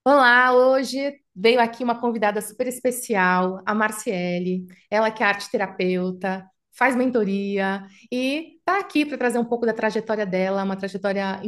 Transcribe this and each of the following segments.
Olá, hoje veio aqui uma convidada super especial, a Marciele. Ela que é arte terapeuta, faz mentoria e está aqui para trazer um pouco da trajetória dela, uma trajetória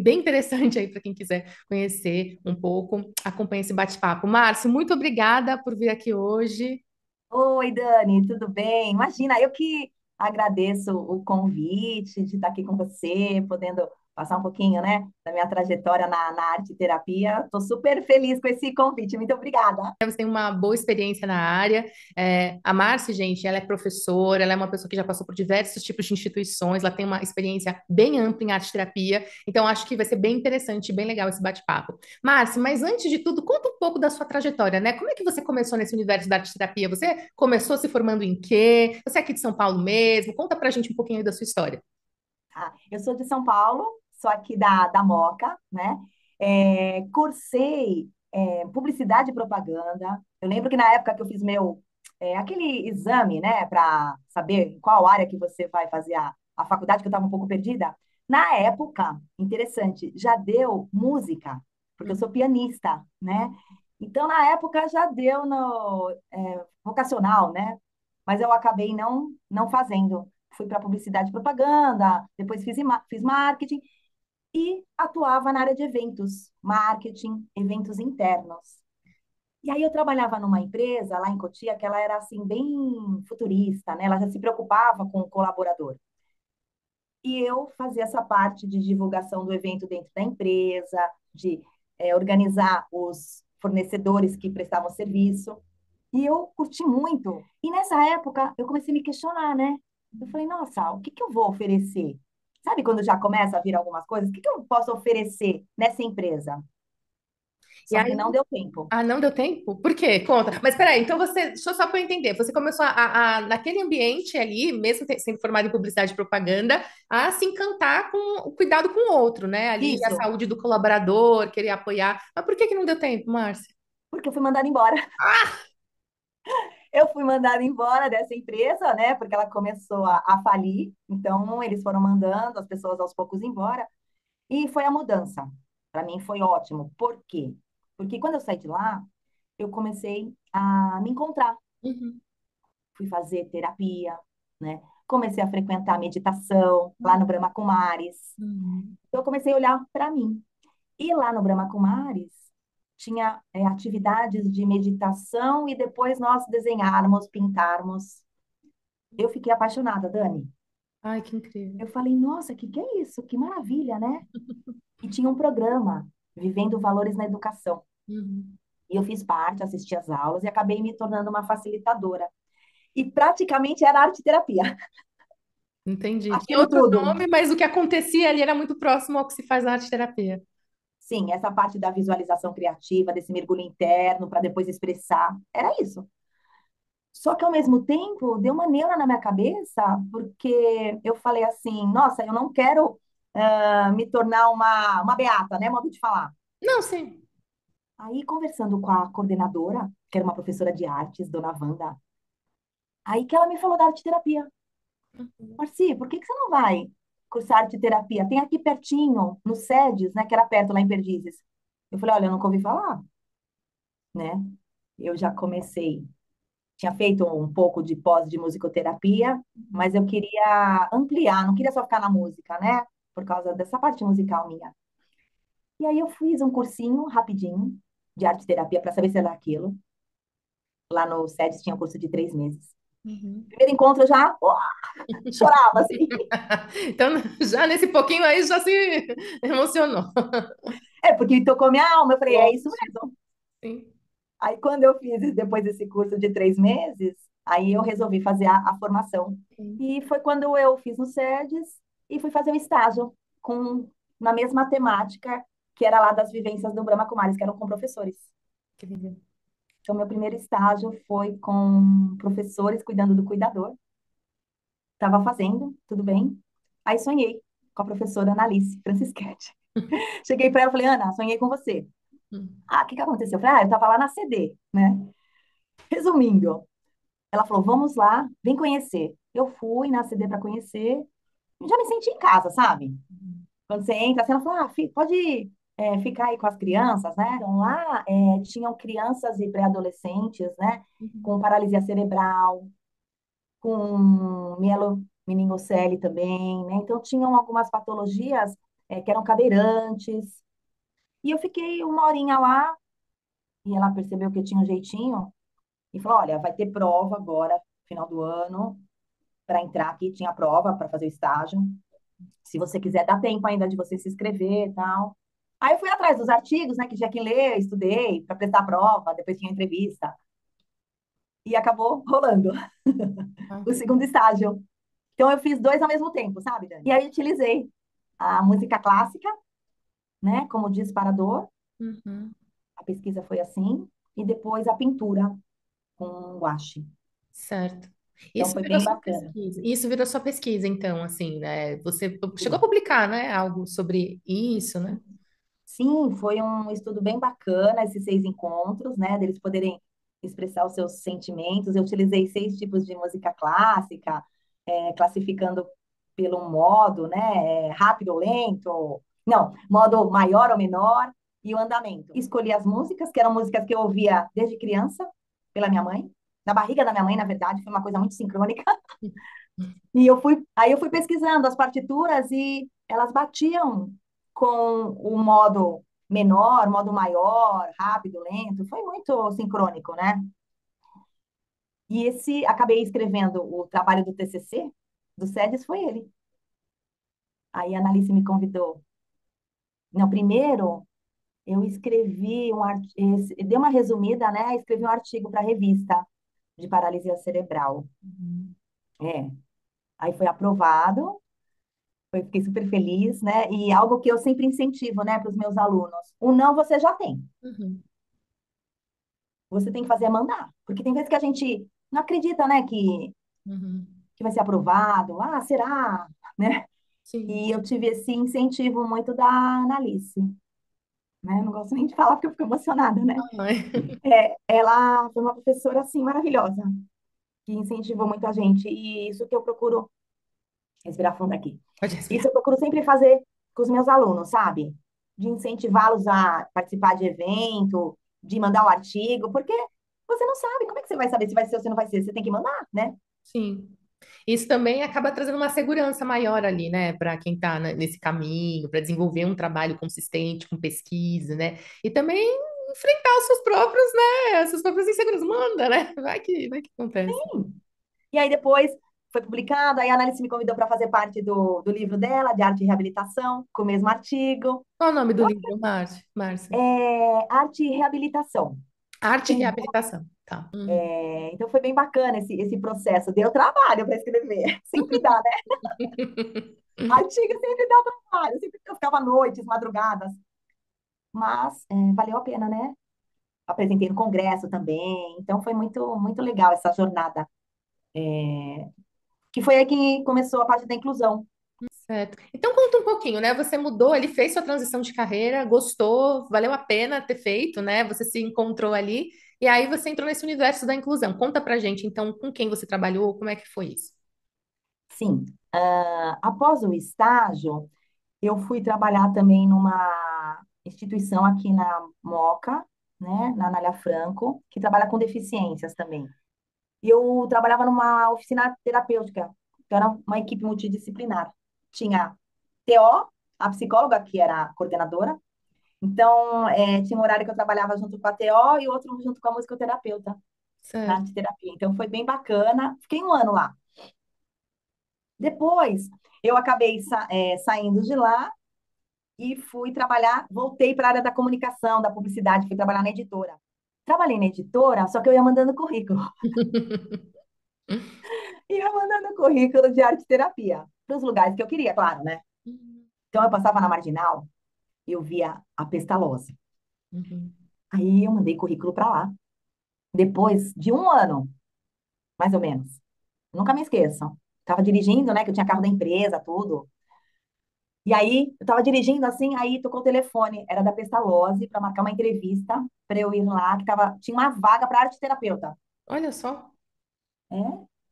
bem interessante aí para quem quiser conhecer um pouco. Acompanhe esse bate-papo. Márcio, muito obrigada por vir aqui hoje. Oi, Dani, tudo bem? Imagina, eu que agradeço o convite de estar aqui com você, podendo passar um pouquinho, né, da minha trajetória na arte terapia. Estou super feliz com esse convite. Muito obrigada. Você tem uma boa experiência na área. A Márcia, gente, ela é professora, ela é uma pessoa que já passou por diversos tipos de instituições, ela tem uma experiência bem ampla em arte terapia, então acho que vai ser bem interessante, bem legal esse bate-papo. Márcia, mas antes de tudo, conta um pouco da sua trajetória, né? Como é que você começou nesse universo da arte terapia? Você começou se formando em quê? Você é aqui de São Paulo mesmo? Conta pra gente um pouquinho aí da sua história. Tá? Eu sou de São Paulo, sou aqui da Moca, né? Cursei publicidade e propaganda. Eu lembro que na época que eu fiz aquele exame, né, para saber em qual área que você vai fazer a faculdade, que eu estava um pouco perdida. Na época, interessante, já deu música, porque eu sou pianista, né? Então, na época já deu no vocacional, né? Mas eu acabei não fazendo. Fui para publicidade e propaganda, depois fiz marketing e atuava na área de eventos, marketing, eventos internos. E aí eu trabalhava numa empresa lá em Cotia que ela era assim bem futurista, né? Ela já se preocupava com o colaborador. E eu fazia essa parte de divulgação do evento dentro da empresa, de organizar os fornecedores que prestavam serviço. E eu curti muito. E nessa época eu comecei a me questionar, né? Eu falei, nossa, o que que eu vou oferecer? Sabe quando já começa a vir algumas coisas? O que que eu posso oferecer nessa empresa? E Só que aí, não deu tempo. ah, não deu tempo? Por quê? Conta. Mas peraí, então você, deixa eu só para eu entender, você começou naquele ambiente ali, mesmo sendo formado em publicidade e propaganda, a se encantar com o cuidado com o outro, né? Ali, a Isso, saúde do colaborador, querer apoiar. Mas por que que não deu tempo, Márcia? porque eu fui mandada embora. Eu fui mandada embora dessa empresa, né? Porque ela começou a falir. Então, eles foram mandando as pessoas aos poucos embora. E foi a mudança. Para mim foi ótimo. Por quê? Porque quando eu saí de lá, eu comecei a me encontrar. Uhum. Fui fazer terapia, né? Comecei a frequentar meditação lá no Brahma Kumaris. Uhum. Então, eu comecei a olhar para mim. E lá no Brahma Kumaris tinha atividades de meditação e depois nós desenharmos, pintarmos. Eu fiquei apaixonada, Dani. Ai, que incrível. Eu falei, nossa, que é isso? Que maravilha, né? E tinha um programa, Vivendo Valores na Educação. Uhum. E eu fiz parte, assisti às aulas e acabei me tornando uma facilitadora. E praticamente era arte terapia. Entendi. Tinha Aquilo outro tudo. nome, mas o que acontecia ali era muito próximo ao que se faz na arte terapia. Sim, essa parte da visualização criativa, desse mergulho interno para depois expressar, era isso. Só que ao mesmo tempo deu uma neura na minha cabeça, porque eu falei assim, nossa, eu não quero me tornar uma beata, né? Modo de falar. Não, sim. Aí, conversando com a coordenadora, que era uma professora de artes, dona Wanda, aí que ela me falou da arte terapia. Marci, por que que você não vai cursar arte terapia? Tem aqui pertinho, no SEDES, né? Que era perto lá em Perdizes. Eu falei, olha, eu nunca ouvi falar, né? Eu já comecei, tinha feito um pouco de pós de musicoterapia, mas eu queria ampliar, não queria só ficar na música, né? Por causa dessa parte musical minha. E aí eu fiz um cursinho rapidinho de arte terapia para saber se era aquilo. Lá no SEDES tinha um curso de 3 meses. Uhum. Primeiro encontro eu já chorava, assim. Então, já nesse pouquinho aí já se emocionou. É, porque tocou minha alma. Eu falei, é isso Lógico, mesmo. sim. Aí, quando eu fiz depois desse curso de 3 meses, aí eu resolvi fazer a formação. Sim. E foi quando eu fiz no SEDES e fui fazer o estágio na mesma temática que era lá das vivências do Brahma Kumaris, que eram com professores. Que legal. Então, meu primeiro estágio foi com professores cuidando do cuidador. Estava fazendo, tudo bem. Aí sonhei com a professora Analice Francisquete. Cheguei para ela e falei, Ana, sonhei com você. Hum. Ah, o que que aconteceu? Eu falei, eu estava lá na CD, né? Resumindo, ela falou, vamos lá, vem conhecer. Eu fui na CD para conhecer, e já me senti em casa, sabe? Quando você entra, assim, ela falou, pode ir. ficar aí com as crianças, né? Então lá tinham crianças e pré-adolescentes, né? Uhum. Com paralisia cerebral, com mielomeningocele também, né? Então tinham algumas patologias que eram cadeirantes. E eu fiquei uma horinha lá e ela percebeu que eu tinha um jeitinho e falou: Olha, vai ter prova agora, final do ano, para entrar aqui. Tinha prova para fazer o estágio. Se você quiser, dá tempo ainda de você se inscrever e tal. Aí eu fui atrás dos artigos, né, que tinha que ler, estudei para prestar a prova, depois tinha entrevista. E acabou rolando Ah, o segundo estágio. Então eu fiz dois ao mesmo tempo, sabe, Dani? E aí eu utilizei a música clássica, né, como disparador. uhum. A pesquisa foi assim. E depois a pintura com guache. Certo. Então Isso foi virou bem sua bacana. pesquisa. Isso virou sua pesquisa, então, assim, né? Você chegou a publicar, né? Algo sobre isso, né? Sim, foi um estudo bem bacana, esses 6 encontros, né, deles poderem expressar os seus sentimentos. Eu utilizei 6 tipos de música clássica, classificando pelo modo, né, rápido ou lento, não, modo maior ou menor, e o andamento. Escolhi as músicas, que eram músicas que eu ouvia desde criança, pela minha mãe, na barriga da minha mãe, na verdade, foi uma coisa muito sincrônica. E aí eu fui pesquisando as partituras e elas batiam com o modo menor, modo maior, rápido, lento. Foi muito sincrônico, né? E acabei escrevendo o trabalho do TCC, do SEDES, foi ele. Aí a Analice me convidou. Não, primeiro eu escrevi dei uma resumida, né? Escrevi um artigo para a revista de paralisia cerebral. Uhum. É. Aí foi aprovado. Fiquei super feliz, né? E algo que eu sempre incentivo, né, para os meus alunos. O não você já tem. Uhum. Você tem que fazer é mandar. Porque tem vezes que a gente não acredita, né, Uhum. que vai ser aprovado. Ah, será? Né? Sim. E eu tive esse incentivo muito da Analice, né? Não gosto nem de falar porque eu fico emocionada, né? Ai. Ela foi uma professora, assim, maravilhosa, que incentivou muito a gente. E isso que eu procuro, respirar fundo aqui. Pode Isso respirar. eu procuro sempre fazer com os meus alunos, sabe? De incentivá-los a participar de evento, de mandar o artigo, porque você não sabe, como é que você vai saber se vai ser ou se não vai ser? Você tem que mandar, né? Sim. Isso também acaba trazendo uma segurança maior ali, né, para quem está nesse caminho, para desenvolver um trabalho consistente com pesquisa, né? E também enfrentar os seus próprios, né, as suas próprias inseguranças. Manda, né? Vai que acontece. E aí depois foi publicado, aí a Análise me convidou para fazer parte do livro dela, de arte e reabilitação, com o mesmo artigo. Qual o nome do livro, Márcia? Arte e reabilitação. Arte e Reabilitação. Tá. Uhum. Então foi bem bacana esse processo. Deu trabalho para escrever. Sempre dá, né? Artigo sempre dá trabalho. Sempre eu ficava noites, madrugadas. Mas valeu a pena, né? Apresentei no congresso também, então foi muito, muito legal essa jornada, que foi aí que começou a parte da inclusão. Certo. Então conta um pouquinho, né? Você mudou, ele fez sua transição de carreira, gostou, valeu a pena ter feito, né? Você se encontrou ali e aí você entrou nesse universo da inclusão. Conta pra gente, então, com quem você trabalhou, como é que foi isso? Sim, após o estágio, eu fui trabalhar também numa instituição aqui na Moca, né, na Anália Franco, que trabalha com deficiências também. E eu trabalhava numa oficina terapêutica, que era uma equipe multidisciplinar. Tinha TO, a psicóloga, que era a coordenadora. Então, tinha um horário que eu trabalhava junto com a TO e outro junto com a musicoterapeuta, na Certo. arte terapia. Então, foi bem bacana. Fiquei um ano lá. Depois, eu acabei saindo de lá e fui trabalhar, voltei para a área da comunicação, da publicidade, fui trabalhar na editora. Trabalhei na editora, só que eu ia mandando currículo. Ia mandando currículo de arte terapia, para os lugares que eu queria, claro, né? Então, eu passava na Marginal, eu via a Pestalozzi. Uhum. Aí, eu mandei currículo para lá. Depois de um ano, mais ou menos. Nunca me esqueço. Tava dirigindo, né? Que eu tinha carro da empresa, tudo. E aí, eu tava dirigindo assim, aí tocou o telefone. Era da Pestalozzi para marcar uma entrevista para eu ir lá, tinha uma vaga para arte terapeuta. Olha só. É,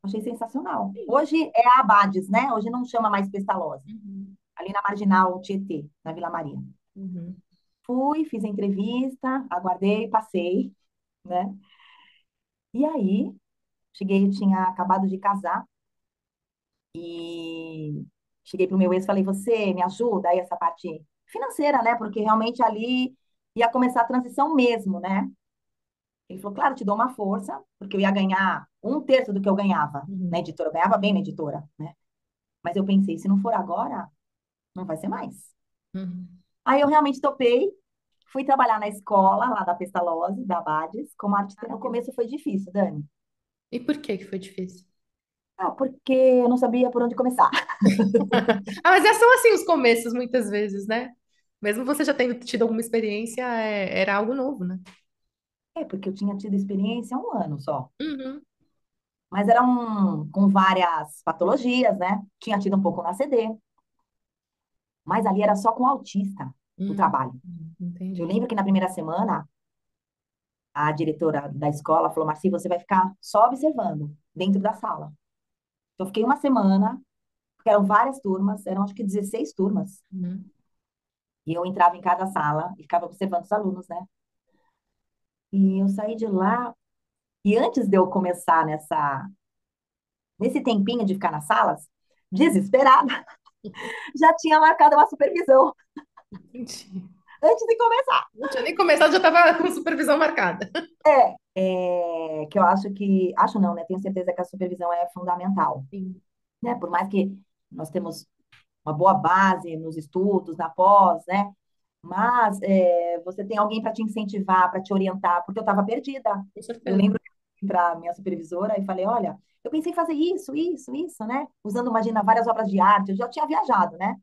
achei sensacional. Hoje é a Abades, né? Hoje não chama mais Pestalozzi. Uhum. Ali na Marginal Tietê, na Vila Maria. Uhum. Fui, fiz a entrevista, aguardei, passei, né? E aí, cheguei, tinha acabado de casar e cheguei pro meu ex e falei, você me ajuda aí essa parte financeira, né? Porque realmente ali ia começar a transição mesmo, né? Ele falou, claro, te dou uma força, porque eu ia ganhar um terço do que eu ganhava na Uhum. editora. Eu ganhava bem na editora, né? Mas eu pensei, se não for agora, não vai ser mais. Uhum. Aí eu realmente topei, fui trabalhar na escola lá da Pestalozzi, da Abades, como arte. No começo foi difícil, Dani. E por que que foi difícil? Ah, porque eu não sabia por onde começar. Ah, mas são assim os começos, muitas vezes, né? Mesmo você já tendo tido alguma experiência, era algo novo, né? É, porque eu tinha tido experiência há um ano só. Uhum. Mas era com várias patologias, né? Tinha tido um pouco na CD, mas ali era só com autista o Uhum. trabalho. Eu Entendi. lembro que na primeira semana, a diretora da escola falou, Marci, você vai ficar só observando dentro da sala. Então, eu fiquei uma semana, porque eram várias turmas, eram acho que 16 turmas. Uhum. E eu entrava em cada sala e ficava observando os alunos, né? E eu saí de lá, e antes de eu começar nesse tempinho de ficar nas salas, desesperada, já tinha marcado uma supervisão Entendi. antes de começar. Não tinha nem começado, já estava com supervisão marcada. Que eu acho acho não, né? Tenho certeza que a supervisão é fundamental, Sim, né? Por mais que nós temos uma boa base nos estudos, na pós, né? Mas você tem alguém para te incentivar, para te orientar, porque eu estava perdida. com Eu certeza. lembro que eu fui para minha supervisora e falei, olha, eu pensei em fazer isso, né? Usando, imagina, várias obras de arte, eu já tinha viajado, né?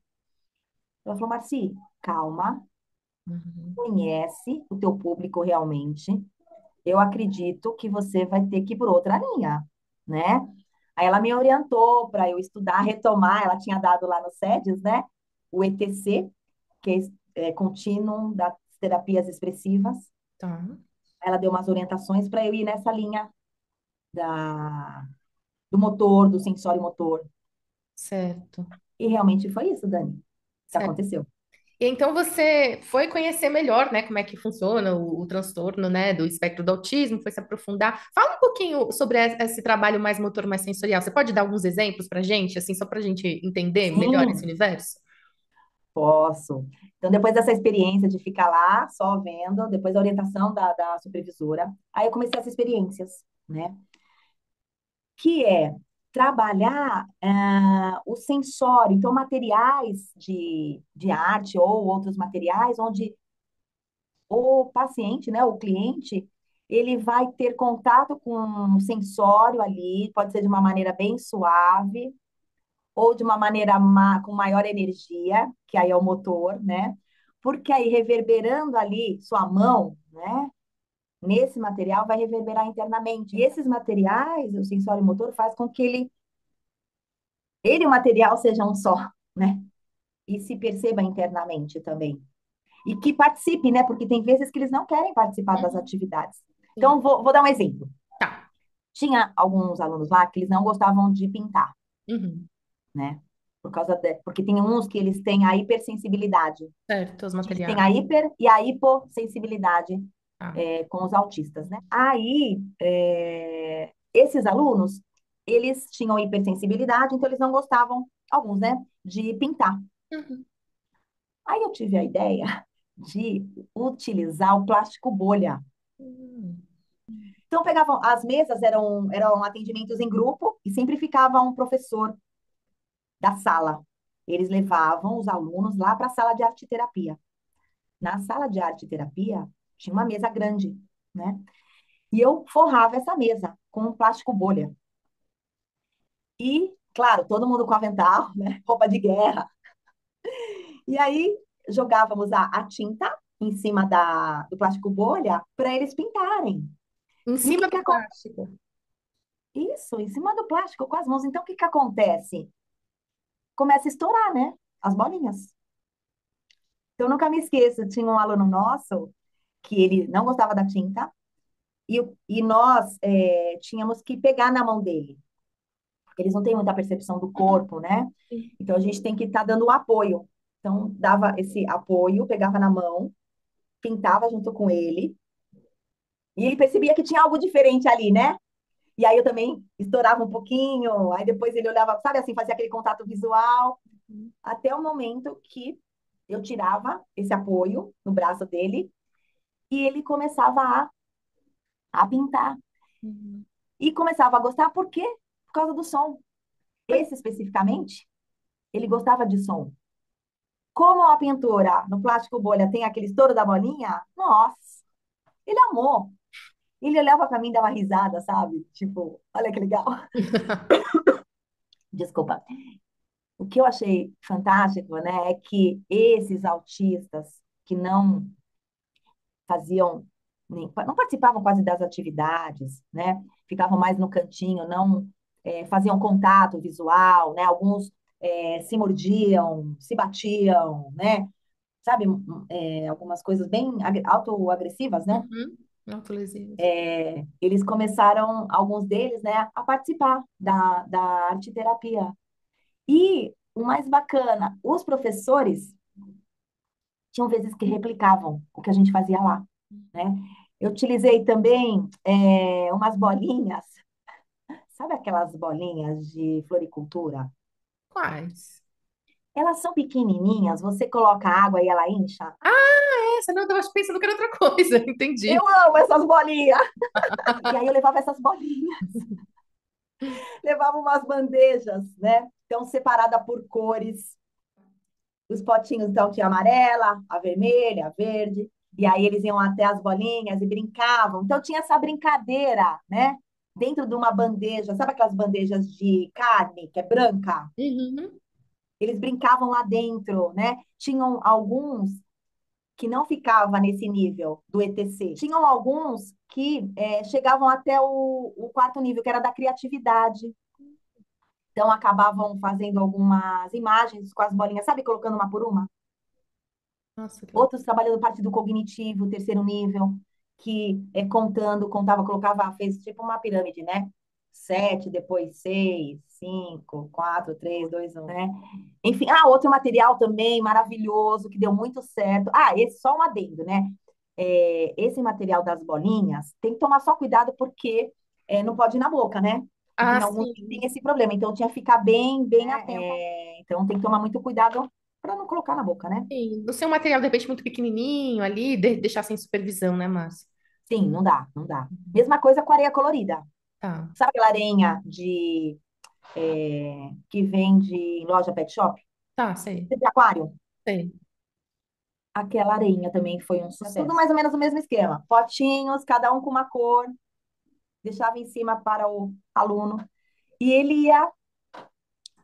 Ela falou, Marci, calma, Uhum. conhece o teu público realmente. Eu acredito que você vai ter que ir por outra linha, né? Aí ela me orientou para eu estudar, retomar, ela tinha dado lá no SEDES, né? O ETC, que é Continuum das Terapias Expressivas. Tá, Ela deu umas orientações para eu ir nessa linha da, do motor, do sensório motor. certo. E realmente foi isso, Dani, que Certo. aconteceu. E então você foi conhecer melhor, né, como é que funciona o transtorno, né, do espectro do autismo, foi se aprofundar. Fala um pouquinho sobre esse trabalho mais motor, mais sensorial. Você pode dar alguns exemplos para gente, assim, só para a gente entender melhor esse Sim, universo? posso. Então, depois dessa experiência de ficar lá só vendo, depois da orientação da supervisora, aí eu comecei essas experiências, né? Que é trabalhar o sensório, então materiais de arte ou outros materiais onde o paciente, né, o cliente, ele vai ter contato com um sensório ali, pode ser de uma maneira bem suave ou de uma maneira com maior energia, que aí é o motor, né? Porque aí reverberando ali sua mão, né? Nesse material vai reverberar internamente. E esses materiais, o sensório motor faz com que ele e o material sejam um só, né? E se perceba internamente também. E que participe, né? Porque tem vezes que eles não querem participar das Uhum, atividades. sim. Então, vou dar um exemplo. Tá. Tinha alguns alunos lá que eles não gostavam de pintar, Uhum. né? Porque tem uns que eles têm a hipersensibilidade. Certo, os Eles têm materiais. a hiper e a hipossensibilidade Tá. com os autistas, né? Aí, esses alunos, eles tinham hipersensibilidade, então eles não gostavam, alguns, né, de pintar. Uhum. Aí eu tive a ideia de utilizar o plástico bolha. Uhum. Então, pegavam, as mesas eram atendimentos em grupo e sempre ficava um professor da sala. Eles levavam os alunos lá para a sala de arte terapia. Na sala de arte terapia, tinha uma mesa grande, né? E eu forrava essa mesa com um plástico bolha. E, claro, todo mundo com avental, né? Roupa de guerra. E aí jogávamos a tinta em cima do plástico bolha para eles pintarem. Em E o cima que que do acontece? plástico. Isso, em cima do plástico com as mãos. Então, o que que acontece? Começa a estourar, né? As bolinhas. Então, eu nunca me esqueço, tinha um aluno nosso que ele não gostava da tinta e nós tínhamos que pegar na mão dele, porque eles não têm muita percepção do Uhum. corpo, né? Sim. Então, a gente tem que estar dando o apoio. Então, dava esse apoio, pegava na mão pintava junto com ele, e ele percebia que tinha algo diferente ali, né? E aí eu também estourava um pouquinho, aí depois ele olhava, sabe assim, fazia aquele contato visual, até o momento que eu tirava esse apoio no braço dele e ele começava a pintar. Uhum. E começava a gostar, por quê? Por causa do som. Esse especificamente, ele gostava de som. Como a pintura no plástico bolha tem aquele estouro da bolinha, nossa, ele amou. Ele olhava para mim e dava risada, sabe? Tipo, olha que legal. Desculpa. O que eu achei fantástico, né, é que esses autistas que não faziam, não participavam quase das atividades, né, ficavam mais no cantinho, não faziam contato visual, né, alguns se mordiam, se batiam, né, sabe, algumas coisas bem autoagressivas, né, Uhum. Autolesivas. eles começaram, alguns deles, né, a participar da arte terapia. E o mais bacana, os professores tinham vezes que replicavam o que a gente fazia lá, né? Eu utilizei também umas bolinhas, sabe aquelas bolinhas de floricultura? Quais? Elas são pequenininhas, você coloca água e ela incha. Ah, essa não, eu tava pensando que era outra coisa. Eu Entendi. amo essas bolinhas! E aí eu levava essas bolinhas, levava umas bandejas, né? Então, separada por cores. Os potinhos, então, tinha a amarela, a vermelha, a verde. E aí eles iam até as bolinhas e brincavam. Então, tinha essa brincadeira, né? Dentro de uma bandeja, sabe aquelas bandejas de carne, que é branca? Uhum. Eles brincavam lá dentro, né? Tinham alguns que não ficavam nesse nível do ETC. Tinham alguns que chegavam até o quarto nível, que era da criatividade. Então, acabavam fazendo algumas imagens com as bolinhas, sabe? Colocando uma por uma. Nossa, que legal. Outros trabalhando parte do cognitivo, terceiro nível, que contando, contava, colocava, fez tipo uma pirâmide, né? Sete, depois seis, cinco, quatro, três, dois, um, né? Enfim, outro material também maravilhoso, que deu muito certo. Esse só um adendo, né? Esse material das bolinhas, tem que tomar só cuidado porque não pode ir na boca, né? E Ah, tem alguns que sim. têm esse problema, então tinha que ficar bem, bem atento. Então tem que tomar muito cuidado para não colocar na boca, né? Sim. No seu material, de repente, muito pequenininho ali, deixar sem supervisão, né, Márcia? Sim, não dá, não dá. Mesma coisa com areia colorida. Tá. Sabe aquela areinha que vende em loja pet shop? Tá, sei. De aquário? Sei. Aquela areinha também foi um sucesso. Tudo mais ou menos o mesmo esquema. Potinhos, cada um com uma cor, deixava em cima para o aluno. E ele ia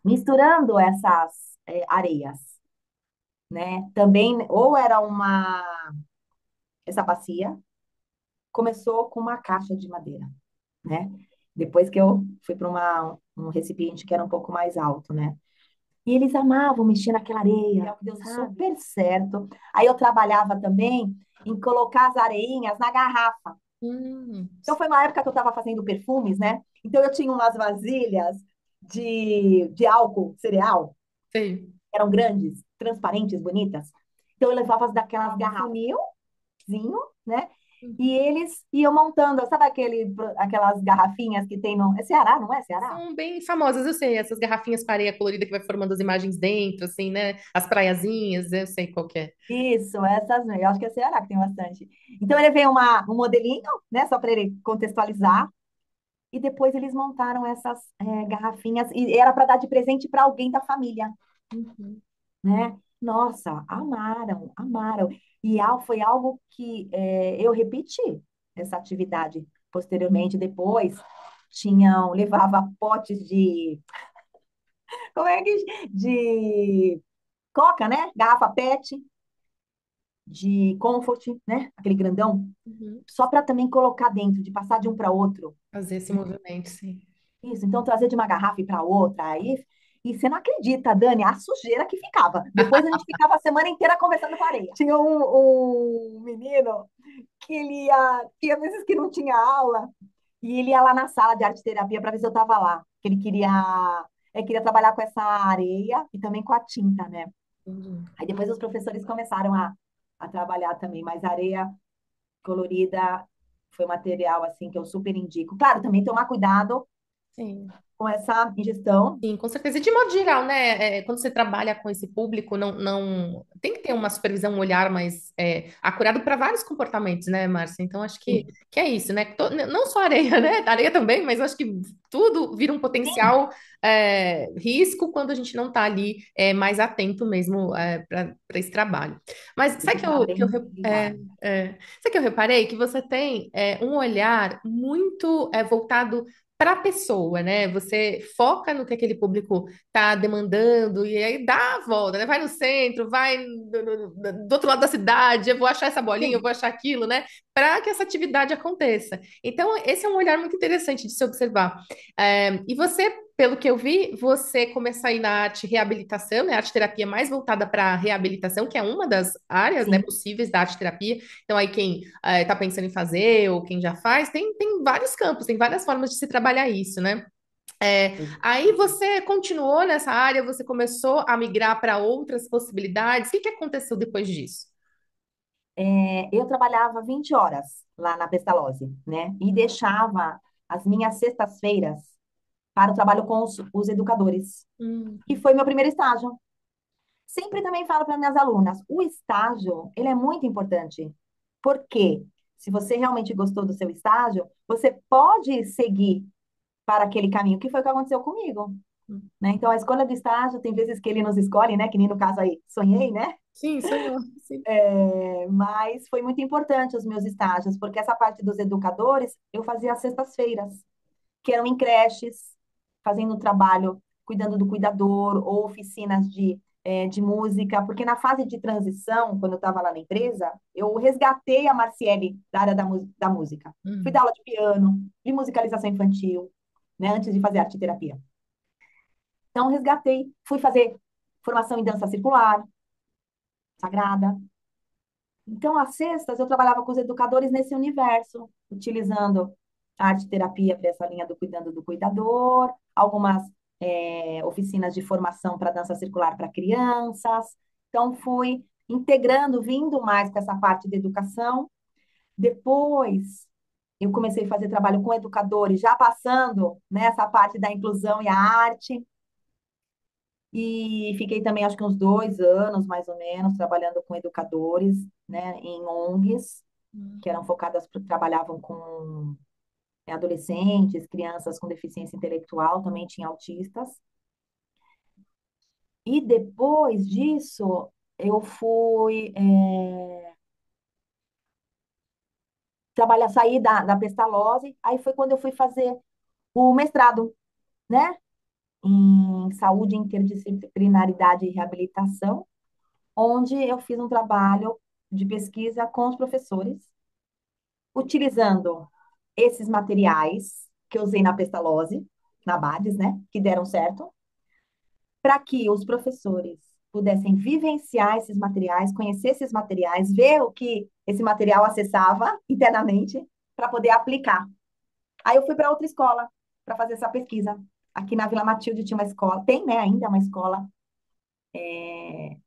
misturando essas areias, né? Também, ou era essa bacia, começou com uma caixa de madeira, né? Depois que eu fui para um recipiente que era um pouco mais alto, né? E eles amavam mexer naquela areia, que deu super certo. Aí eu trabalhava também em colocar as areinhas na garrafa. Então foi uma época que eu estava fazendo perfumes, né? Então eu tinha umas vasilhas de álcool cereal, Sei. eram grandes, transparentes, bonitas. Então eu levava as daquelas garrafas, né? E eles iam montando, sabe aquelas garrafinhas que tem no. É Ceará, não é Ceará? São bem famosas, eu sei. Essas garrafinhas com areia colorida que vai formando as imagens dentro, assim, né? As praiazinhas, eu sei qual que é. Isso, essas mesmo. Eu acho que é Ceará que tem bastante. Então, ele veio um modelinho, né, só para ele contextualizar, e depois eles montaram essas garrafinhas, e era para dar de presente para alguém da família, Uhum. né? Nossa, amaram, amaram. E foi algo que eu repeti essa atividade posteriormente, depois. Levava potes como é que, de coca, né? Garrafa PET, de comfort, né? Aquele grandão, Uhum. só para também colocar dentro, de passar de um para outro. Fazer esse movimento, sim. Isso, então trazer de uma garrafa para outra. Aí, e você não acredita, Dani, a sujeira que ficava. Depois a gente ficava a semana inteira conversando com a areia. Tinha um menino que ele tinha vezes que não tinha aula, e ele ia lá na sala de arte terapia para ver se eu estava lá. Que ele queria trabalhar com essa areia e também com a tinta, né? Entendi. Aí depois os professores começaram a a trabalhar também, mas areia colorida foi um material assim que eu super indico. Claro, também tomar cuidado Sim. com essa ingestão. Sim, com certeza. E de modo geral, né? Quando você trabalha com esse público, não tem que ter uma supervisão, um olhar mais acurado para vários comportamentos, né, Márcia? Então, acho Sim, que é isso, né? Não só areia, né? Areia também, mas eu acho que tudo vira um sim, potencial risco quando a gente não está ali mais atento mesmo para esse trabalho. Mas tem que sabe estar bem ligado. sabe que eu reparei que você tem um olhar muito voltado para a pessoa, né? Você foca no que aquele público está demandando e aí dá a volta, né? Vai no centro, vai do outro lado da cidade, eu vou achar essa bolinha, eu Sim. vou achar aquilo, né? Para que essa atividade aconteça. Então, esse é um olhar muito interessante de se observar. E você, pelo que eu vi, você começa aí na arte reabilitação, né? Arte terapia mais voltada para reabilitação, que é uma das áreas, né, Sim. possíveis da arte terapia. Então, aí quem está pensando em fazer ou quem já faz, tem vários campos, tem várias formas de se trabalhar isso, né? Aí você continuou nessa área, você começou a migrar para outras possibilidades. O que que aconteceu depois disso? Eu trabalhava 20 horas lá na Pestalozzi, né? E deixava as minhas sextas-feiras para o trabalho com os educadores, Hum, que foi meu primeiro estágio. Sempre também falo para minhas alunas, o estágio, ele é muito importante. Porque se você realmente gostou do seu estágio, você pode seguir para aquele caminho, que foi o que aconteceu comigo, hum. né? Então, a escolha do estágio, tem vezes que ele nos escolhe, né? Que nem no caso aí, sonhei, né? Sim, sonhou. Sim. Mas foi muito importante os meus estágios, porque essa parte dos educadores eu fazia às sextas-feiras, que eram em creches, fazendo trabalho, cuidando do cuidador, ou oficinas de música, porque na fase de transição, quando eu estava lá na empresa, eu resgatei a Marciele da área da música. Fui dar Hum, aula de piano, de musicalização infantil, né, antes de fazer arte terapia. Então, resgatei, fui fazer formação em dança circular, sagrada. Então, às sextas, eu trabalhava com os educadores nesse universo, utilizando a arte-terapia para essa linha do cuidando do cuidador, algumas oficinas de formação para dança circular para crianças. Então, fui integrando, vindo mais para essa parte de educação. Depois, eu comecei a fazer trabalho com educadores, já passando nessa parte da inclusão e a arte. E fiquei também, acho que uns 2 anos, mais ou menos, trabalhando com educadores, né, em ONGs que eram focadas, trabalhavam com adolescentes, crianças com deficiência intelectual, também tinha autistas. E depois disso, eu fui trabalhar, sair da Pestalozzi, aí foi quando eu fui fazer o mestrado, né, em saúde, interdisciplinaridade e reabilitação, onde eu fiz um trabalho de pesquisa com os professores, utilizando esses materiais que eu usei na Pestalozzi, na BADES, né, que deram certo, para que os professores pudessem vivenciar esses materiais, conhecer esses materiais, ver o que esse material acessava internamente, para poder aplicar. Aí eu fui para outra escola para fazer essa pesquisa. Aqui na Vila Matilde tinha uma escola, tem, né, ainda uma escola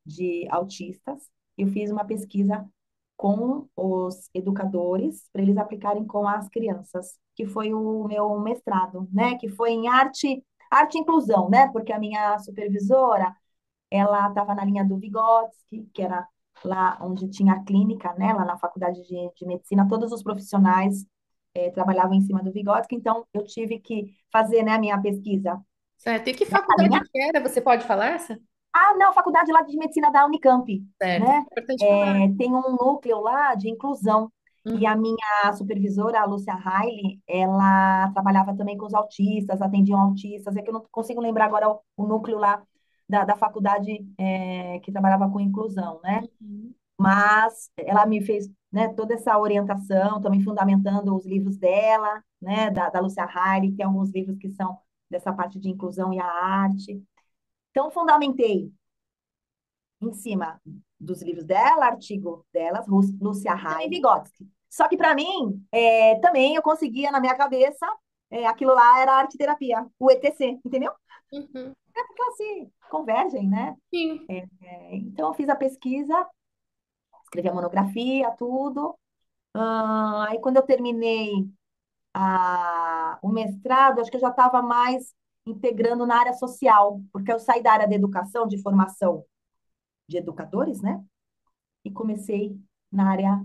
de autistas. Eu fiz uma pesquisa com os educadores para eles aplicarem com as crianças, que foi o meu mestrado, né? Que foi em arte e inclusão, né? Porque a minha supervisora, ela estava na linha do Vygotsky, que era lá onde tinha a clínica, né? Lá na faculdade de medicina, todos os profissionais trabalhavam em cima do Vygotsky, então eu tive que fazer, né, a minha pesquisa certo. E que nessa faculdade linha. que era? Você pode falar essa? Ah, não, faculdade lá de medicina da Unicamp, Certo. né? Importante falar. Tem um núcleo lá de inclusão. E Uhum. a minha supervisora, a Lúcia Riley, ela trabalhava também com os autistas, atendiam autistas. É que eu não consigo lembrar agora o núcleo lá da faculdade que trabalhava com inclusão, né? Uhum. Mas ela me fez, né, toda essa orientação, também fundamentando os livros dela, né, da Lúcia Riley, tem alguns livros que são dessa parte de inclusão e a arte. Então, fundamentei em cima dos livros dela, artigo delas, Lúcia Raia e Vygotsky. Só que para mim, também eu conseguia na minha cabeça, aquilo lá era arte terapia, o ETC, entendeu? Uhum. É porque elas se convergem, né? Sim. Então eu fiz a pesquisa escrevi a monografia, tudo. Aí, quando eu terminei o mestrado, acho que eu já estava mais integrando na área social, porque eu saí da área da educação, de formação de educadores, né? E comecei na área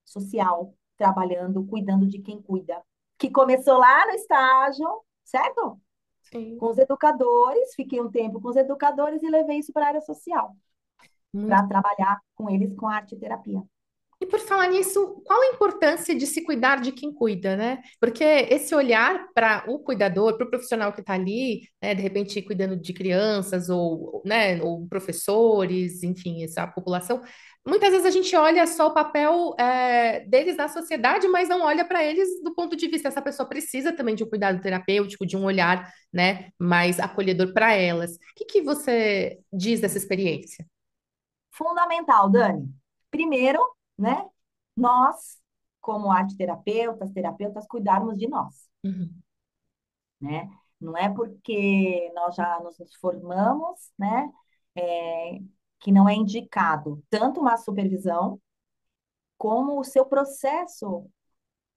social, trabalhando, cuidando de quem cuida. Que começou lá no estágio, certo? Sim. Com os educadores, fiquei um tempo com os educadores e levei isso para a área social, Muito. para trabalhar com eles com arte e terapia. E por falar nisso, qual a importância de se cuidar de quem cuida, né? Porque esse olhar para o cuidador, para o profissional que está ali, né, de repente cuidando de crianças ou, né, ou professores, enfim, essa população, muitas vezes a gente olha só o papel deles na sociedade, mas não olha para eles do ponto de vista, essa pessoa precisa também de um cuidado terapêutico, de um olhar, né, mais acolhedor para elas. O que que você diz dessa experiência? Fundamental, Dani. Primeiro, né? Nós, como arte terapeutas, terapeutas, cuidarmos de nós, Uhum. né? Não é porque nós já nos formamos, né? Que não é indicado tanto uma supervisão como o seu processo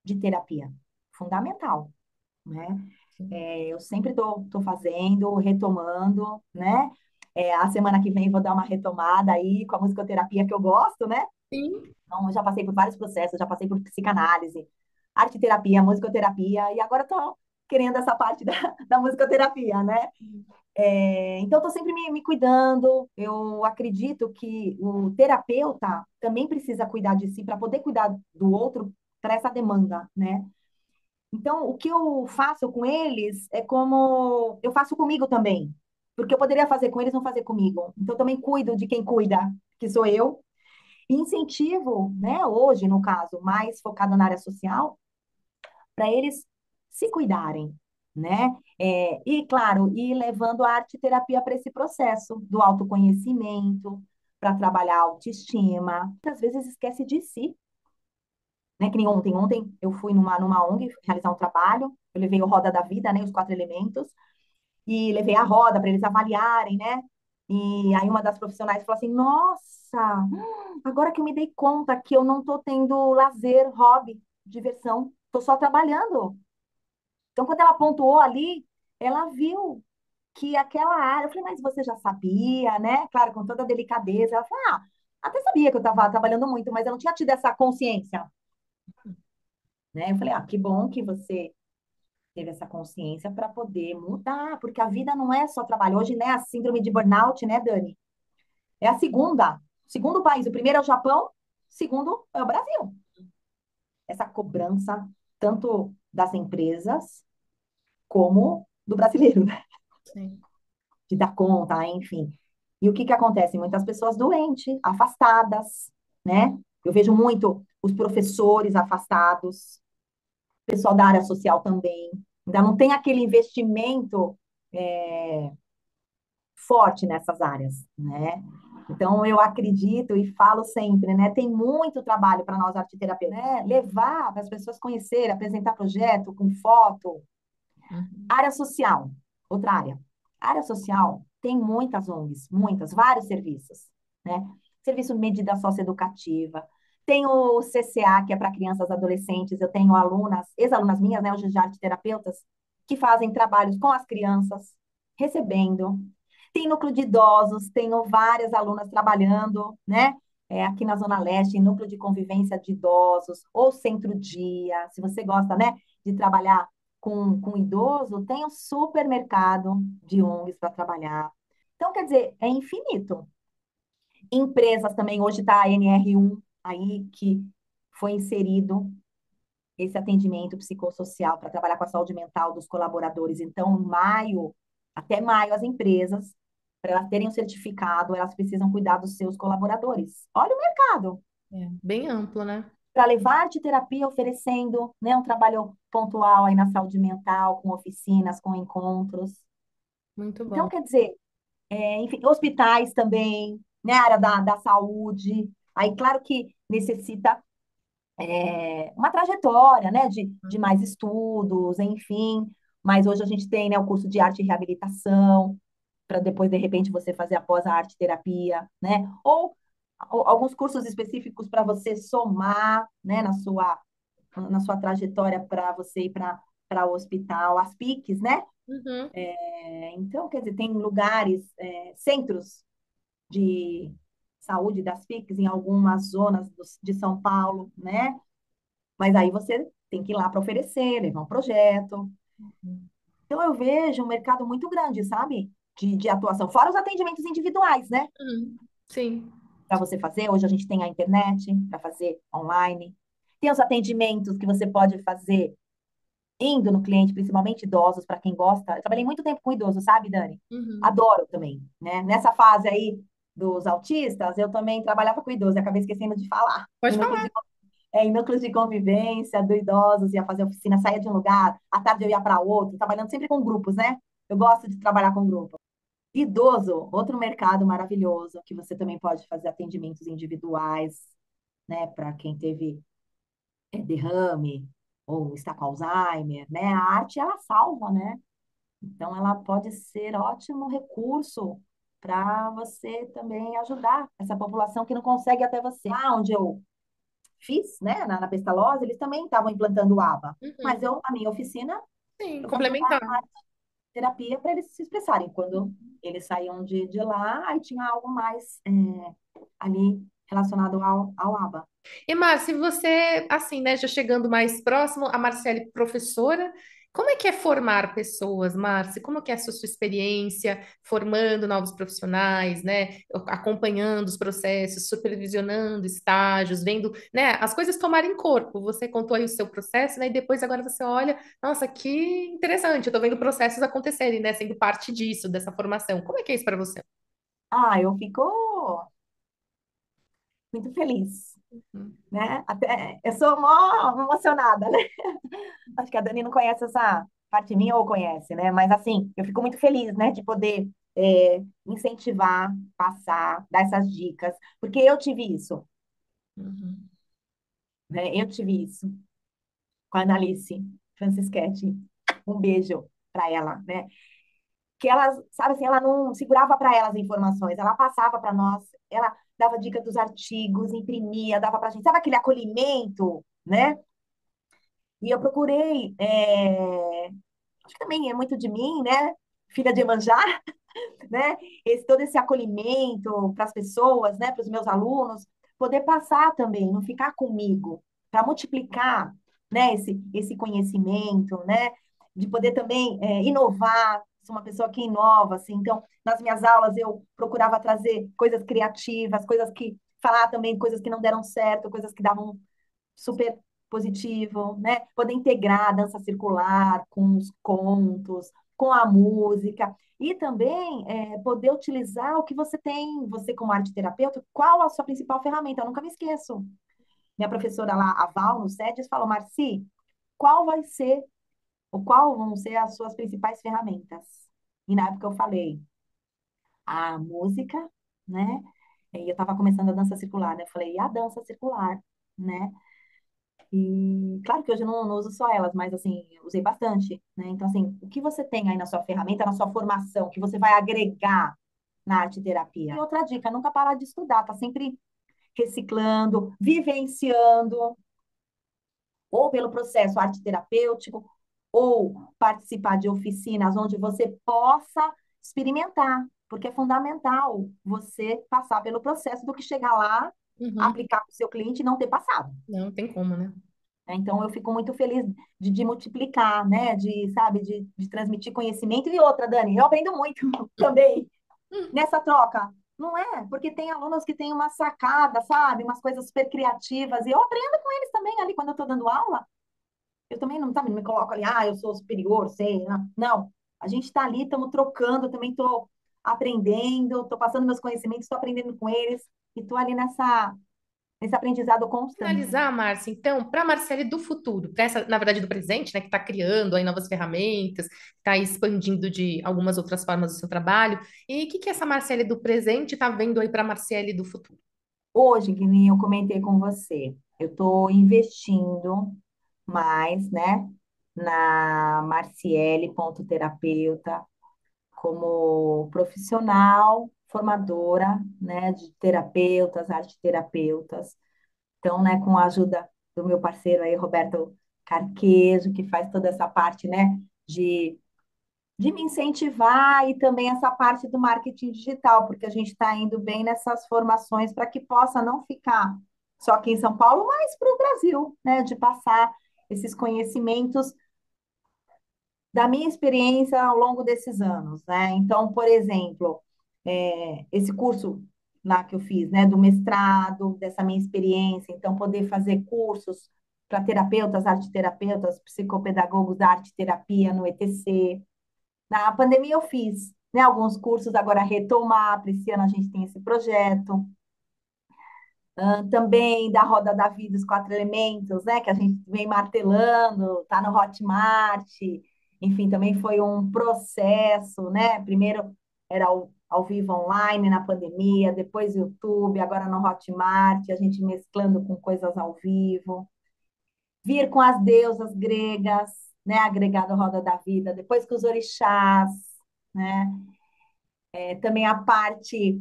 de terapia. Fundamental, né? Eu sempre estou fazendo, retomando, né? A semana que vem vou dar uma retomada aí com a musicoterapia que eu gosto, né? Sim. Então, eu já passei por vários processos, já passei por psicanálise, arte terapia, musicoterapia, e agora estou querendo essa parte da musicoterapia, né? Então, estou sempre me cuidando. Eu acredito que o terapeuta também precisa cuidar de si para poder cuidar do outro para essa demanda, né? Então, o que eu faço com eles é como eu faço comigo também. Porque eu poderia fazer com eles, não fazer comigo. Então, eu também cuido de quem cuida, que sou eu. E incentivo, né, hoje, no caso, mais focado na área social, para eles se cuidarem, né? E, claro, ir levando a arte-terapia para esse processo do autoconhecimento, para trabalhar a autoestima. Muitas vezes esquece de si, né? Que nem ontem. Ontem eu fui numa ONG realizar um trabalho, eu levei o Roda da Vida, né? Os 4 elementos, e levei a roda para eles avaliarem, né? E aí uma das profissionais falou assim: Nossa, agora que eu me dei conta que eu não estou tendo lazer, hobby, diversão, estou só trabalhando. Então, quando ela pontuou ali, ela viu que aquela área. Eu falei, mas você já sabia, né? Claro, com toda a delicadeza. Ela falou, até sabia que eu estava trabalhando muito, mas eu não tinha tido essa consciência, né? Eu falei, que bom que você teve essa consciência para poder mudar, porque a vida não é só trabalho. Hoje, né, a síndrome de burnout, né, Dani? É a segunda. Segundo país. O primeiro é o Japão, segundo é o Brasil. Essa cobrança, tanto das empresas como do brasileiro, né? Sim. De dar conta, enfim. E o que que acontece? Muitas pessoas doentes, afastadas, né? Eu vejo muito os professores afastados, o pessoal da área social também. Ainda não tem aquele investimento forte nessas áreas, né? Então, eu acredito e falo sempre, né? Tem muito trabalho para nós arteterapeutas, né? Levar para as pessoas conhecerem, apresentar projeto com foto. Uhum. Área social, outra área. Área social tem muitas ONGs, muitas, vários serviços, né? Serviço de medida socioeducativa. Tem o CCA, que é para crianças e adolescentes. Eu tenho alunas, ex-alunas minhas, né, hoje já arteterapeutas, que fazem trabalhos com as crianças, recebendo. Tem núcleo de idosos, tenho várias alunas trabalhando, né? Aqui na Zona Leste, em núcleo de convivência de idosos, ou centro-dia, se você gosta, né, de trabalhar com idoso, tem um supermercado de ONGs para trabalhar. Então, quer dizer, é infinito. Empresas também, hoje está a NR1 aí, que foi inserido esse atendimento psicossocial para trabalhar com a saúde mental dos colaboradores. Então, até maio, as empresas, para elas terem um certificado, elas precisam cuidar dos seus colaboradores. Olha o mercado. É, bem amplo, né? Para levar de terapia, oferecendo, né, um trabalho pontual aí na saúde mental, com oficinas, com encontros. Muito Então, bom. quer dizer, enfim, hospitais também, né, área da saúde. Aí, claro que necessita uma trajetória, né, de mais estudos, enfim. Mas hoje a gente tem, né, o curso de arte e reabilitação, para depois, de repente, você fazer após a arte terapia, né? Ou alguns cursos específicos para você somar, né, na sua trajetória para você ir para o hospital, as PICs, né? Uhum, Então, quer dizer, tem lugares, centros de saúde das PICs em algumas zonas de São Paulo, né? Mas aí você tem que ir lá para oferecer, levar um projeto. Então, eu vejo um mercado muito grande, sabe? De atuação, fora os atendimentos individuais, né? uhum, sim. Para você fazer. Hoje a gente tem a internet para fazer online. Tem os atendimentos que você pode fazer indo no cliente, principalmente idosos, para quem gosta. Eu trabalhei muito tempo com idosos, sabe, Dani? Uhum. Adoro também, né? Nessa fase aí dos autistas, eu também trabalhava com idosos, e acabei esquecendo de falar. Pode falar. Em núcleos de convivência do idosos, ia fazer oficina, saía de um lugar, à tarde eu ia para outro, trabalhando sempre com grupos, né? Eu gosto de trabalhar com grupos. Idoso, outro mercado maravilhoso, que você também pode fazer atendimentos individuais, né? Para quem teve derrame ou está com Alzheimer, né? A arte, ela salva, né? Então, ela pode ser ótimo recurso para você também ajudar essa população que não consegue ir até você. Lá onde eu fiz, né, na Pestalozzi, eles também estavam implantando o ABA, mas Uhum. eu, a minha oficina, Sim, eu fazia complementar. uma terapia para eles se expressarem. Quando eles saíam de lá, aí tinha algo mais ali relacionado ao ABA. E Márcia, você, assim, né, já chegando mais próximo, a Marcele, professora, como é que é formar pessoas, Márcia? Como que é a sua experiência formando novos profissionais, né, acompanhando os processos, supervisionando estágios, vendo, né, as coisas tomarem corpo? Você contou aí o seu processo, né, e depois agora você olha, nossa, que interessante, eu tô vendo processos acontecerem, né, sendo parte disso, dessa formação. Como é que é isso para você? Ah, eu fico muito feliz, Uhum. né? Até, eu sou mó emocionada, né? Acho que a Dani não conhece essa parte minha ou conhece, né? Mas assim, eu fico muito feliz, né, de poder incentivar, passar, dar essas dicas, porque eu tive isso, Uhum. né? Eu tive isso com a Analice Francischetti. Um beijo para ela, né? Que ela, sabe assim, ela não segurava para ela as informações, ela passava para nós, ela dava dica dos artigos, imprimia, dava para a gente, sabe aquele acolhimento, né? E eu procurei, acho que também é muito de mim, né? Filha de Iemanjá, né? Todo esse acolhimento para as pessoas, né? Para os meus alunos, poder passar também, não ficar comigo, para multiplicar, né? Esse conhecimento, né? De poder também inovar, sou uma pessoa que inova, assim. Então, nas minhas aulas eu procurava trazer coisas criativas, coisas que falar também coisas que não deram certo, coisas que davam super positivo, né? Poder integrar a dança circular com os contos, com a música e também poder utilizar o que você tem, você como arte terapeuta, qual a sua principal ferramenta? Eu nunca me esqueço. Minha professora lá, a Val, no SEDES, falou, Marci, qual vai ser, ou qual vão ser as suas principais ferramentas? E na época eu falei, a música, né? E eu estava começando a dança circular, né? Eu falei, e a dança circular, né? E claro que hoje eu não uso só elas, mas assim, eu usei bastante, né? Então, assim, o que você tem aí na sua ferramenta, na sua formação, que você vai agregar na arte terapia? E outra dica, nunca parar de estudar, tá sempre reciclando, vivenciando, ou pelo processo arte terapêutico, ou participar de oficinas onde você possa experimentar, porque é fundamental você passar pelo processo do que chegar lá, Uhum. aplicar para o seu cliente e não ter passado. Não tem como, né? Né? Então, eu fico muito feliz de multiplicar, né? De, sabe, de transmitir conhecimento. E outra, Dani, eu aprendo muito também nessa troca. Não é? Porque tem alunos que têm uma sacada, sabe? Umas coisas super criativas. E eu aprendo com eles também ali quando eu estou dando aula. Eu também não, sabe, não me coloco ali, eu sou superior, sei. Não, não. A gente está ali, estamos trocando, também estou aprendendo, estou passando meus conhecimentos, estou aprendendo com eles. E estou ali nesse aprendizado constante. Finalizar, Márcia, então, para a Marcele do futuro, para essa, na verdade, do presente, né, que está criando aí novas ferramentas, está expandindo de algumas outras formas do seu trabalho, e o que que essa Marcele do presente está vendo aí para a Marcele do futuro? Hoje, que nem eu comentei com você, eu estou investindo mais, né, na Marciele ponto terapeuta como profissional formadora, né, de terapeutas, arte-terapeutas. Então, né, com a ajuda do meu parceiro aí, Roberto Carquejo, que faz toda essa parte, né, de, de me incentivar e também essa parte do marketing digital, porque a gente está indo bem nessas formações para que possa não ficar só aqui em São Paulo, mas para o Brasil, né, de passar esses conhecimentos da minha experiência ao longo desses anos, né? Então, por exemplo, esse curso lá que eu fiz, né, do mestrado, dessa minha experiência, então poder fazer cursos para terapeutas, arte-terapeutas, psicopedagogos da arte-terapia no ETC. Na pandemia eu fiz, né, alguns cursos, agora retomar, para esse ano a gente tem esse projeto. Também da Roda da Vida, os quatro elementos, né? Que a gente vem martelando, tá no Hotmart. Enfim, também foi um processo, né? Primeiro era ao vivo online na pandemia, depois YouTube, agora no Hotmart, a gente mesclando com coisas ao vivo. Vir com as deusas gregas, né? Agregado à Roda da Vida, depois com os orixás, né? Também a parte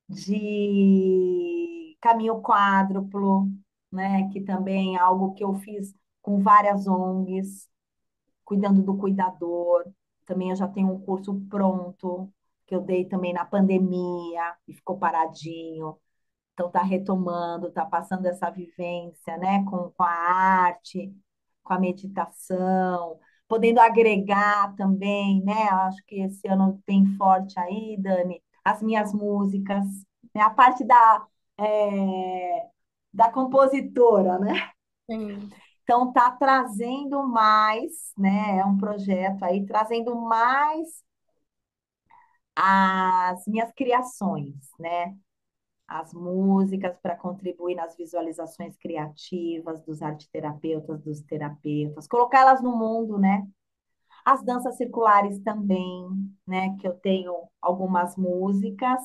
de caminho quádruplo, né? Que também é algo que eu fiz com várias ONGs, cuidando do cuidador. Também eu já tenho um curso pronto, que eu dei também na pandemia e ficou paradinho. Então está retomando, está passando essa vivência, né? Com a arte, com a meditação, podendo agregar também, né? Acho que esse ano tem forte aí, Dani, as minhas músicas, né? A parte da compositora, né? Sim. Então tá trazendo mais, né? É um projeto aí trazendo mais as minhas criações, né? As músicas para contribuir nas visualizações criativas dos arteterapeutas, dos terapeutas, colocá-las no mundo, né? As danças circulares também, né? Que eu tenho algumas músicas,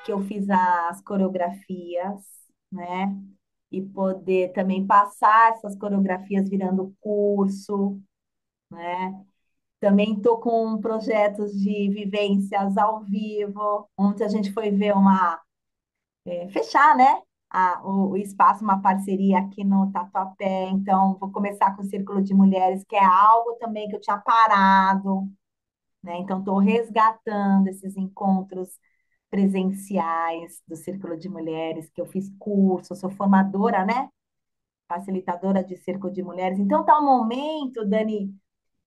que eu fiz as coreografias, né? E poder também passar essas coreografias virando curso, né? Também estou com projetos de vivências ao vivo. Ontem a gente foi ver fechar, né? O espaço, uma parceria aqui no Tatuapé. Então, vou começar com o Círculo de Mulheres, que é algo também que eu tinha parado, né? Então, estou resgatando esses encontros presenciais do Círculo de Mulheres, que eu fiz curso, sou formadora, né? Facilitadora de Círculo de Mulheres. Então, está o momento, Dani,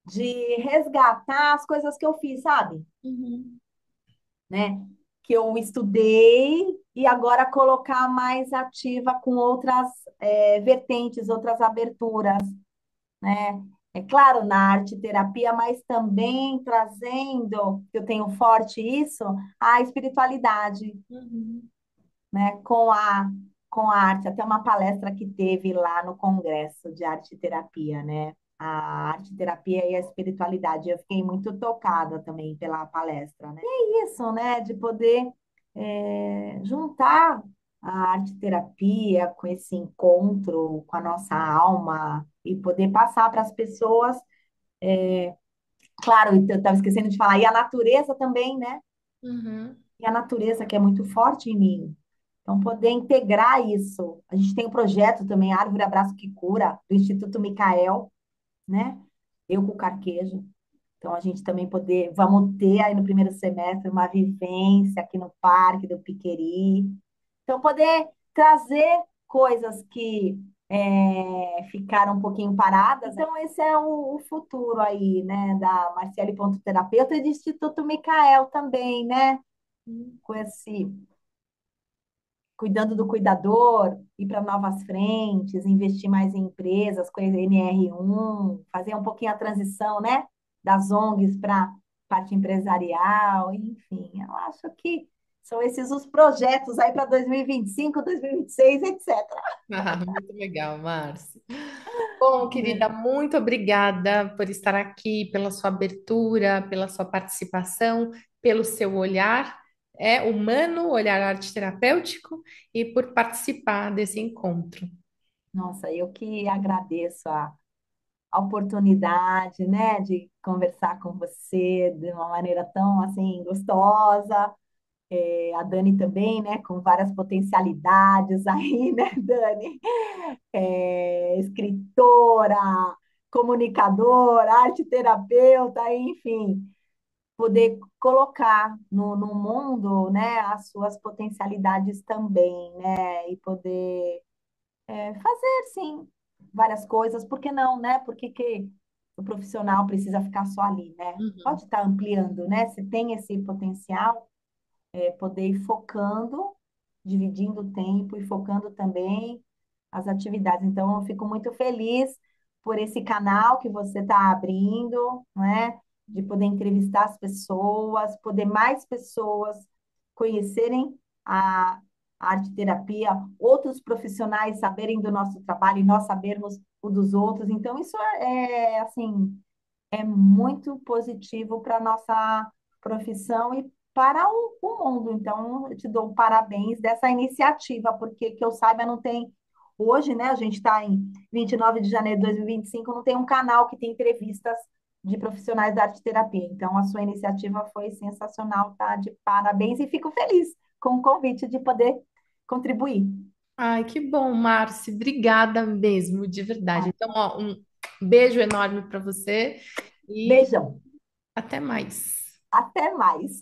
de resgatar as coisas que eu fiz, sabe? Uhum. Né? Que eu estudei e agora colocar mais ativa com outras vertentes, outras aberturas, né? É claro, na arte terapia, mas também trazendo, que eu tenho forte isso, a espiritualidade, Uhum. né? Com a arte, até uma palestra que teve lá no Congresso de Arte e Terapia, né? A arte terapia e a espiritualidade. Eu fiquei muito tocada também pela palestra, né? E é isso, né? De poder juntar a arte terapia com esse encontro com a nossa alma e poder passar para as pessoas. Claro, eu estava esquecendo de falar, e a natureza também, né? Uhum. E a natureza que é muito forte em mim. Então, poder integrar isso. A gente tem um projeto também, Árvore Abraço que Cura, do Instituto Micael, né? Eu com o Carquejo. Então, a gente também vamos ter aí no primeiro semestre uma vivência aqui no Parque do Piqueri. Então, poder trazer coisas que ficaram um pouquinho paradas. Então, esse é o futuro aí, né? Da Marciele Ponto Terapeuta e do Instituto Micael também, né? Com esse cuidando do cuidador, ir para novas frentes, investir mais em empresas com a NR1, fazer um pouquinho a transição, né, das ONGs para parte empresarial, enfim, eu acho que são esses os projetos aí para 2025, 2026, etc. Ah, muito legal, Márcia. Bom, querida, muito obrigada por estar aqui, pela sua abertura, pela sua participação, pelo seu olhar humano, olhar arte terapêutico e por participar desse encontro. Nossa, eu que agradeço a oportunidade, né, de conversar com você de uma maneira tão assim gostosa. A Dani também, né, com várias potencialidades aí, né, Dani? Escritora, comunicadora, arte terapeuta, enfim, poder colocar no mundo, né, as suas potencialidades também, né, e poder fazer, sim, várias coisas, por que não, né? Por que que o profissional precisa ficar só ali, né? Uhum. Pode estar ampliando, né? Se tem esse potencial, poder ir focando, dividindo o tempo e focando também as atividades. Então, eu fico muito feliz por esse canal que você está abrindo, né? De poder entrevistar as pessoas, poder mais pessoas conhecerem a, a arte terapia, outros profissionais saberem do nosso trabalho e nós sabermos o dos outros. Então, isso assim, é muito positivo para a nossa profissão e para o mundo. Então, eu te dou parabéns dessa iniciativa, porque que eu saiba, não tem. Hoje, né, a gente está em 29 de janeiro de 2025, não tem um canal que tem entrevistas de profissionais da arte terapia. Então, a sua iniciativa foi sensacional, tá? De parabéns e fico feliz com o convite de poder contribuir. Ai, que bom, Márcia. Obrigada mesmo, de verdade. Ah, Então, ó, um beijo enorme para você e beijão, até mais. até mais.